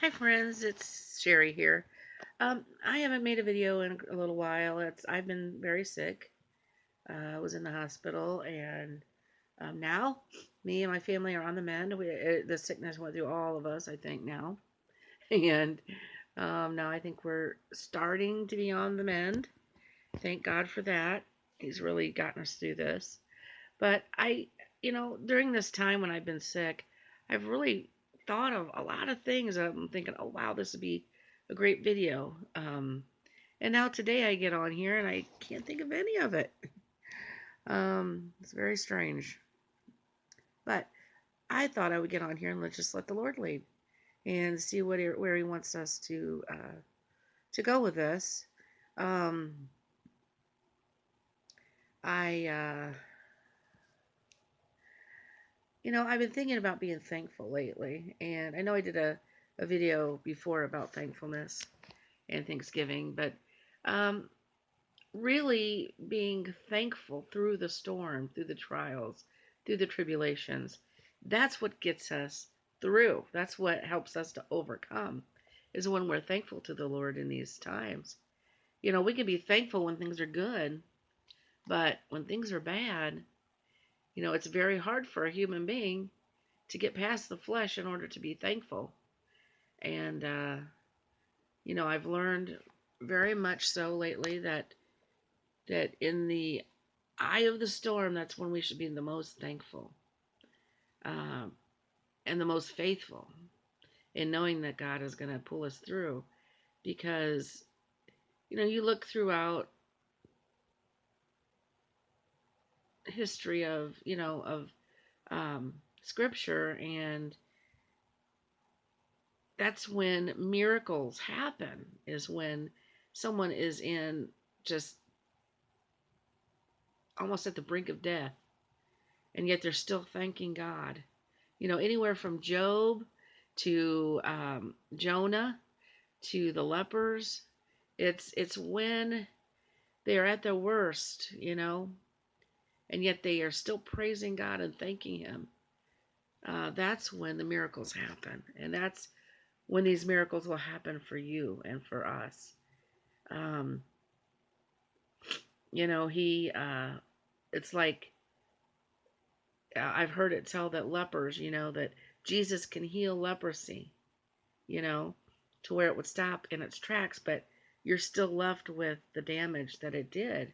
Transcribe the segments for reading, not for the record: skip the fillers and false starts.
Hi friends, it's Cheri here. I haven't made a video in a little while. I've been very sick. I was in the hospital, and now me and my family are on the mend. The sickness went through all of us, I think now, and now I think we're starting to be on the mend. Thank God for that. He's really gotten us through this. But during this time when I've been sick, I've really thought of a lot of things. I'm thinking, oh wow, this would be a great video. And now today I get on here and I can't think of any of it. It's very strange. But I thought I would get on here and let's just let the Lord lead and see where He wants us to go with this. Um, I I've been thinking about being thankful lately, and I know I did a video before about thankfulness and Thanksgiving, but um, really being thankful through the storm, through the trials, through the tribulations, that's what gets us through. That's what helps us to overcome, is when we're thankful to the Lord in these times. We can be thankful when things are good, but when things are bad, it's very hard for a human being to get past the flesh in order to be thankful. And, I've learned very much so lately that in the eye of the storm, that's when we should be the most thankful um, and the most faithful in knowing that God is going to pull us through. Because, you look throughout history of scripture, and that's when miracles happen, is when someone is in just almost at the brink of death, and yet they're still thanking God. Anywhere from Job to Jonah to the lepers, it's when they are at their worst, and yet they are still praising God and thanking Him. That's when the miracles happen, and that's when these miracles will happen for you and for us. Um, he, it's like I've heard it tell that lepers, that Jesus can heal leprosy, you know, to where it would stop in its tracks, but you're still left with the damage that it did,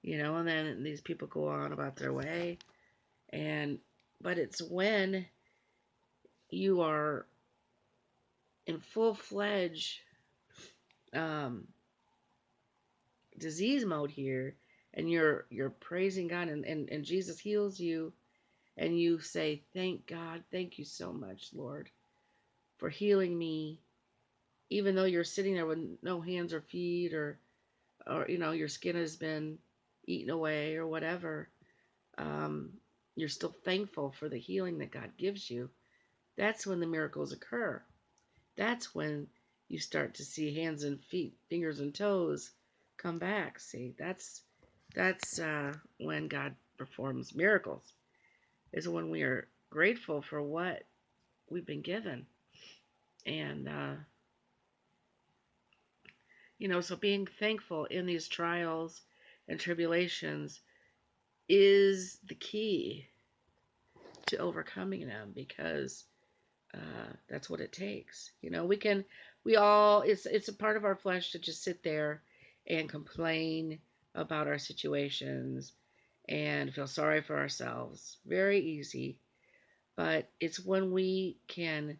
and then these people go on about their way. And, but it's when you are in full fledged um, disease mode here, and you're praising God, and Jesus heals you, and you say, thank God, thank you so much, Lord, for healing me, even though you're sitting there with no hands or feet, or your skin has been eaten away or whatever. um, you're still thankful for the healing that God gives you. That's when the miracles occur. That's when you start to see hands and feet, fingers and toes come back. See, that's when God performs miracles. Is when we are grateful for what we've been given, and so being thankful in these trials and tribulations is the key to overcoming them, because that's what it takes. It's a part of our flesh to just sit there and complain about our situations and feel sorry for ourselves. Very easy. But it's when we can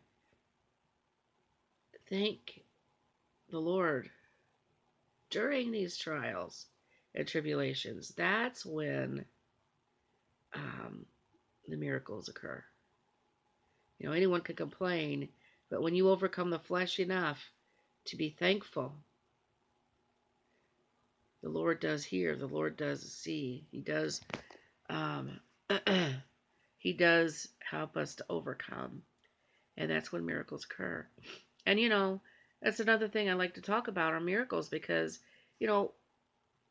thank the Lord during these trials and tribulations, that's when um, the miracles occur. Anyone can complain, but when you overcome the flesh enough to be thankful, the Lord does hear, the Lord does see. He does, um, He does help us to overcome, and that's when miracles occur. And that's another thing I like to talk about are miracles, because you know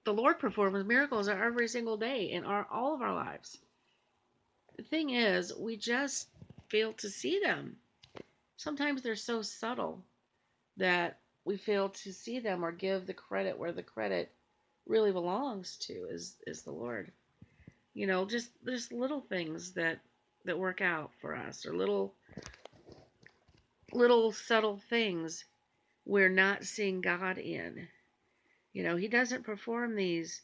the Lord performs miracles every single day in all of our lives. The thing is, we just fail to see them. sometimes they're so subtle that we fail to see them or give the credit where the credit really belongs to is the Lord. Just little things that work out for us, or little subtle things we're not seeing God in. He doesn't perform these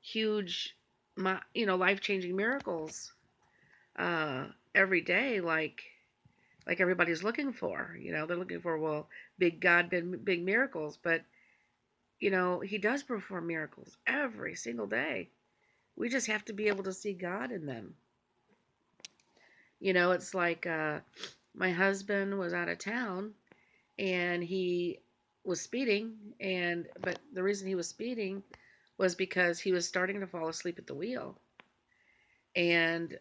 huge, life-changing miracles uh, every day like everybody's looking for. They're looking for, well, big God, big miracles, but He does perform miracles every single day. We just have to be able to see God in them. It's like my husband was out of town and he was speeding, but the reason he was speeding was because he was starting to fall asleep at the wheel, and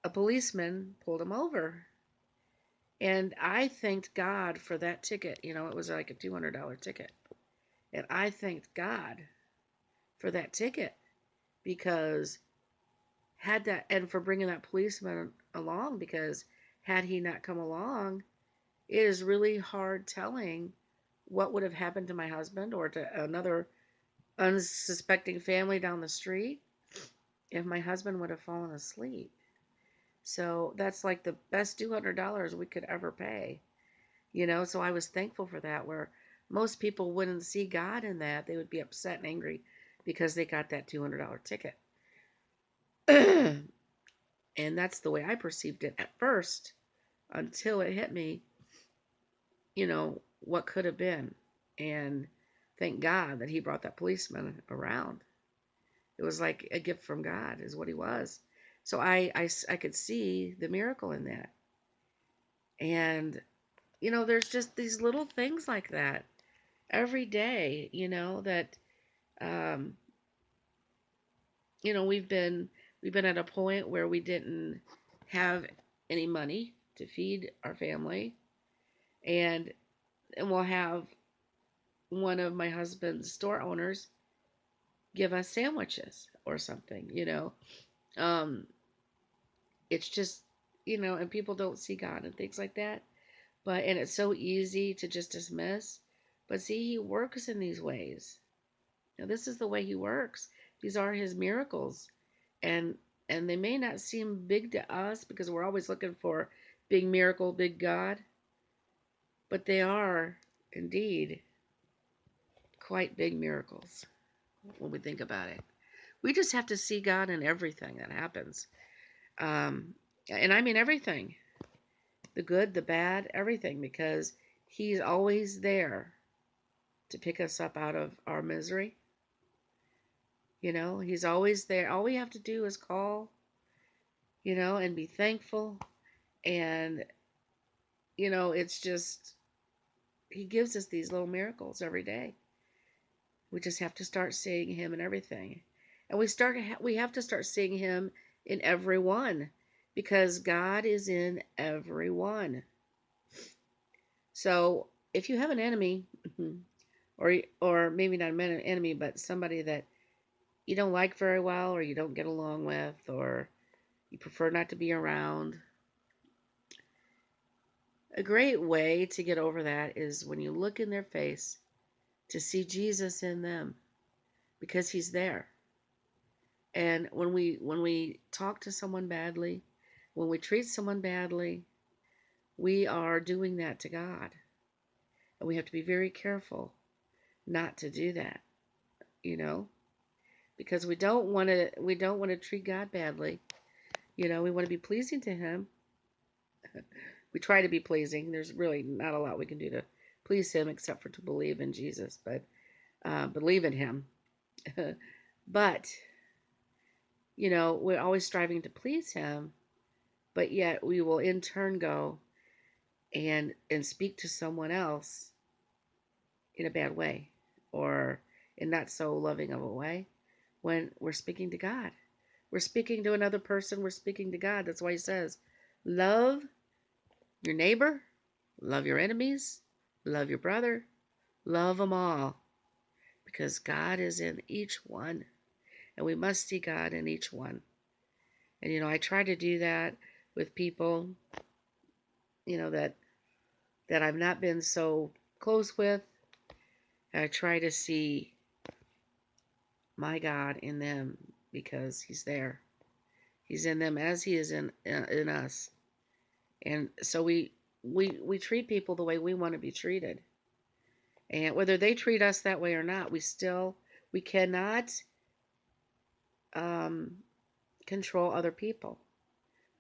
a policeman pulled him over, and I thanked God for that ticket. It was like a $200 ticket, and I thanked God for that ticket because had that and for bringing that policeman along, because had he not come along, it is really hard telling what would have happened to my husband or to another unsuspecting family down the street if my husband would have fallen asleep. So that's like the best $200 we could ever pay. So I was thankful for that, where most people wouldn't see God in that. They would be upset and angry because they got that $200 ticket. And that's the way I perceived it at first, until it hit me, what could have been. And thank God that he brought that policeman around. It was like a gift from God, is what he was. So I could see the miracle in that. And, there's just these little things like that every day, that, um, we've been at a point where we didn't have any money to feed our family. And, and we'll have one of my husband's store owners give us sandwiches or something. Um, it's just, and people don't see God and things like that. And it's so easy to just dismiss. But see, He works in these ways. This is the way He works. These are His miracles. And they may not seem big to us because we're always looking for big miracle, big God. But they are indeed quite big miracles when we think about it. We just have to see God in everything that happens. Um, and I mean everything, the good, the bad, everything, because He's always there to pick us up out of our misery. He's always there. All we have to do is call, and be thankful. And, it's just, He gives us these little miracles every day. We just have to start seeing Him in everything. And we have to start seeing Him in everyone, because God is in everyone. So if you have an enemy, or maybe not an enemy, but somebody that you don't like very well, or you don't get along with, or you prefer not to be around, a great way to get over that is when you look in their face to see Jesus in them, because He's there. And when we talk to someone badly, when we treat someone badly, we are doing that to God. And we have to be very careful not to do that, you know, because we don't want to treat God badly. We want to be pleasing to Him. We try to be pleasing. There's really not a lot we can do to please Him except for to believe in Jesus, but believe in Him. But we're always striving to please Him, but yet we will in turn go and speak to someone else in a bad way, or in not so loving of a way, when we're speaking to God. We're speaking to another person, we're speaking to God. That's why He says, love your neighbor, love your enemies, love your brother, love them all, because God is in each one, and we must see God in each one. And I try to do that with people that I've not been so close with. I try to see my God in them because He's there. He's in them as He is in us, and so we treat people the way we want to be treated, and whether they treat us that way or not, we cannot um, control other people.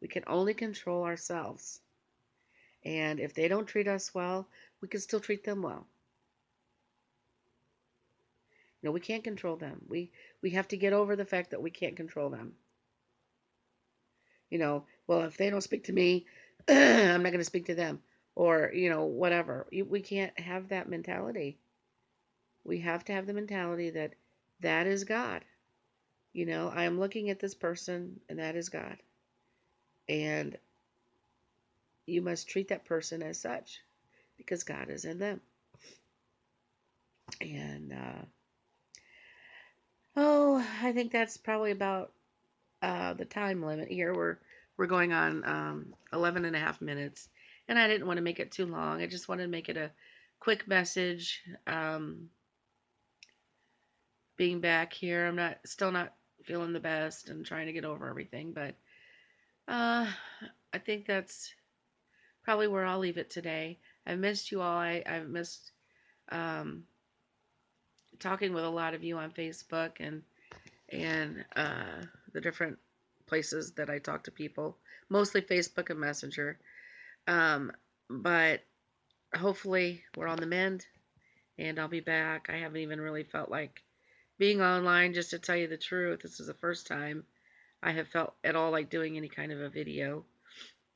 We can only control ourselves, and if they don't treat us well, we can still treat them well. We can't control them. We have to get over the fact that we can't control them. Well, if they don't speak to me, I'm not going to speak to them, or whatever. We can't have that mentality. We have to have the mentality that that is God. I am looking at this person, and that is God, and you must treat that person as such because God is in them. And I think that's probably about the time limit here. We're going on 11 and a half minutes, and I didn't want to make it too long. I just wanted to make it a quick message. Being back here, I'm still not feeling the best and trying to get over everything, but uh, I think that's probably where I'll leave it today. I've missed you all. I've missed um, talking with a lot of you on Facebook and the different places that I talk to people, mostly Facebook and Messenger. Um, but hopefully we're on the mend, and I'll be back. I haven't even really felt like being online, just to tell you the truth. This is the first time I have felt at all like doing any kind of a video.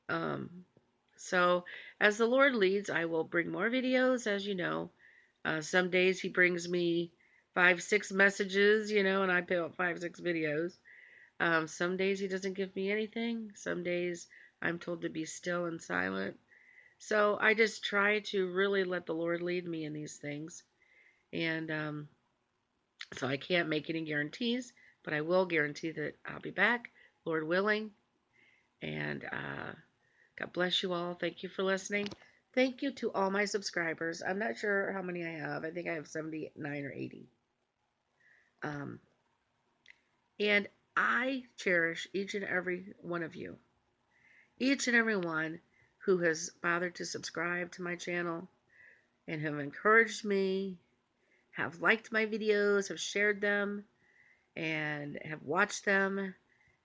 Um, so as the Lord leads, I will bring more videos, as you know. Some days He brings me 5, 6 messages, and I put out 5, 6 videos. Some days He doesn't give me anything. Some days I'm told to be still and silent. So I just try to really let the Lord lead me in these things. And so I can't make any guarantees, but I will guarantee that I'll be back, Lord willing. And God bless you all. Thank you for listening. Thank you to all my subscribers. I'm not sure how many I have. I think I have 79 or 80. Um, and I cherish each and every one of you. Each and every one who has bothered to subscribe to my channel and have encouraged me, have liked my videos, have shared them, and have watched them.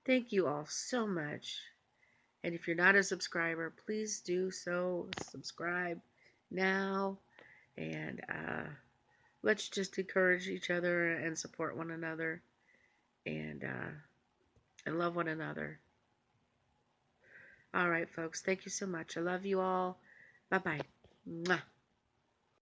Thank you all so much. And if you're not a subscriber, please do so. Subscribe now. And let's just encourage each other and support one another and love one another. All right, folks. Thank you so much. I love you all. Bye-bye. Mwah.